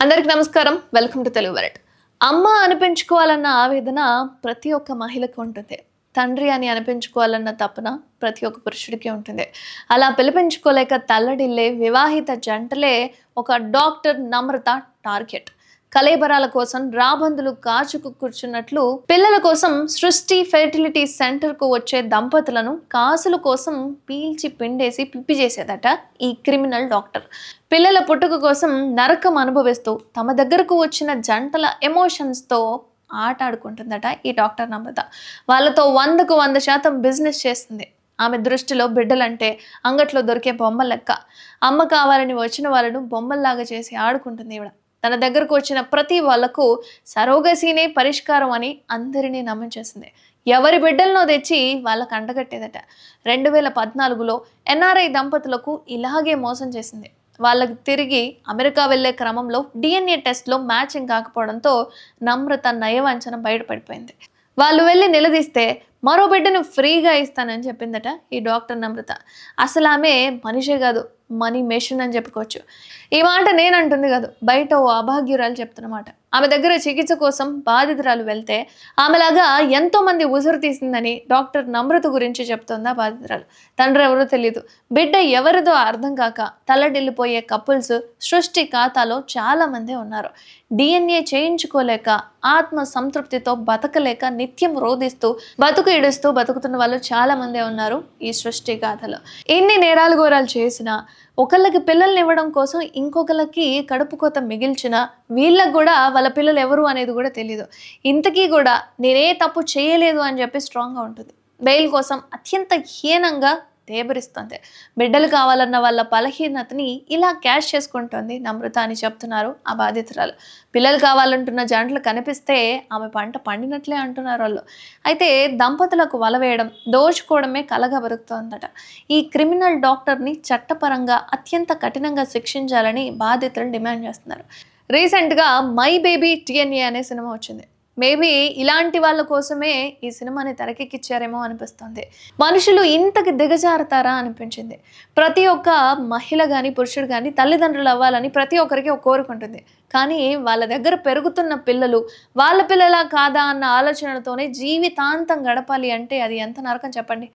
అందరికి నమస్కారం. Welcome to Telugu world. అమ్మ అనిపించుకోవాలన్న ఆవేదన ప్రతి ఒక్క మహిళకు ఉంటుంది. తండ్రి అని అనిపించుకోవాలన్న తపన ప్రతి ఒక్క పురుషుడికి ఉంటుంది. అలా పిలిపించుకోలేక తల్లడిల్లే వివాహిత జంటలే ఒక డాక్టర్ నమ్రత టార్గెట్. కలేబరాల కోసం రాబందులు కాచుకు కూర్చున్నట్లు పిల్లల కోసం సృష్టి ఫెర్టిలిటీ సెంటర్కు వచ్చే దంపతులను కాసుల కోసం పీల్చి పిండేసి పిప్పి చేసేదట ఈ క్రిమినల్ డాక్టర్. పిల్లల పుట్టుక కోసం నరకం అనుభవిస్తూ తమ దగ్గరకు వచ్చిన జంటల ఎమోషన్స్తో ఆట ఆడుకుంటుందట ఈ డాక్టర్ నమ్రత. వాళ్ళతో 100కు 100% బిజినెస్ చేస్తుంది. ఆమె దృష్టిలో బిడ్డలంటే అంగట్లో దొరికే బొమ్మ లెక్క. అమ్మ కావాలని వచ్చిన వాళ్ళను బొమ్మల్లాగా చేసి ఆడుకుంటుంది ఈవిడ. తన దగ్గరకు వచ్చిన ప్రతి వాళ్లకు సరోగసీనే పరిష్కారం అని అందరినీ నమ్మించేసింది. ఎవరి బిడ్డలనో తెచ్చి వాళ్ళకు అంటగట్టేదట. 2014లో ఎన్ఆర్ఐ దంపతులకు ఇలాగే మోసం చేసింది. వాళ్ళకి తిరిగి అమెరికా వెళ్లే క్రమంలో DNA టెస్ట్లో మ్యాచింగ్ కాకపోవడంతో నమ్రత నయవంచన బయటపడిపోయింది. వాళ్ళు వెళ్ళి నిలదీస్తే మరో బిడ్డను ఫ్రీగా ఇస్తానని చెప్పిందట ఈ డాక్టర్ నమ్రత. అసలు ఆమె మనిషే కాదు, మనీ మెషిన్ అని చెప్పుకోవచ్చు. ఈ మాట నేనంటుంది కాదు, బయట ఓ అభాగ్యురాలు చెప్తున్నమాట. ఆమె దగ్గర చికిత్స కోసం బాధితురాలు వెళ్తే ఆమెలాగా ఎంతో మంది ఉసురు తీసిందని డాక్టర్ నమ్రత గురించి చెప్తోంది ఆ బాధితురాలు. తండ్రి ఎవరో తెలియదు, బిడ్డ ఎవరిదో అర్థం కాక తల్లడిల్లిపోయే కపుల్స్ సృష్టి ఖాతాలో చాలా మంది ఉన్నారు. DNA చేయించుకోలేక ఆత్మ సంతృప్తితో బతకలేక నిత్యం రోధిస్తూ బతుకు ఇడుస్తూ బతుకుతున్న వాళ్ళు చాలా మందే ఉన్నారు ఈ సృష్టి గాథలో. ఎన్ని నేరాలు ఘోరాలు చేసినా, ఒకళ్ళకి పిల్లల్ని ఇవ్వడం కోసం ఇంకొకళ్ళకి కడుపు కోత మిగిల్చిన వీళ్ళకు కూడా వాళ్ళ పిల్లలు ఎవరు అనేది కూడా తెలియదు. ఇంతకీ కూడా నేనే తప్పు చేయలేదు అని చెప్పి స్ట్రాంగ్గా ఉంటుంది. బెయిల్ కోసం అత్యంత హీనంగా దేబరిస్తుంది. బిడ్డలు కావాలన్న వాళ్ళ బలహీనతని ఇలా క్యాష్ చేసుకుంటుంది నమ్రత అని చెప్తున్నారు ఆ బాధితురాలు. పిల్లలు కావాలంటున్న జంటలు కనిపిస్తే ఆమె పంట పండినట్లే అంటున్నారు వాళ్ళు. అయితే దంపతులకు వలవేయడం, దోచుకోవడమే కలగా బతుకుతోందట. ఈ క్రిమినల్ డాక్టర్ని చట్టపరంగా అత్యంత కఠినంగా శిక్షించాలని బాధితులు డిమాండ్ చేస్తున్నారు. రీసెంట్గా మై బేబీ DNA అనే సినిమా వచ్చింది. మేబీ ఇలాంటి వాళ్ళ కోసమే ఈ సినిమాని తెరకెక్కిచ్చారేమో అనిపిస్తుంది. మనుషులు ఇంతకు దిగజారుతారా అనిపించింది. ప్రతి ఒక్క మహిళ కానీ పురుషుడు కానీ తల్లిదండ్రులు అవ్వాలని ప్రతి ఒక్కరికి ఒక కోరిక ఉంటుంది. కానీ వాళ్ళ దగ్గర పెరుగుతున్న పిల్లలు వాళ్ళ పిల్లలా కాదా అన్న ఆలోచనతోనే జీవితాంతం గడపాలి అంటే అది ఎంత నరకం చెప్పండి.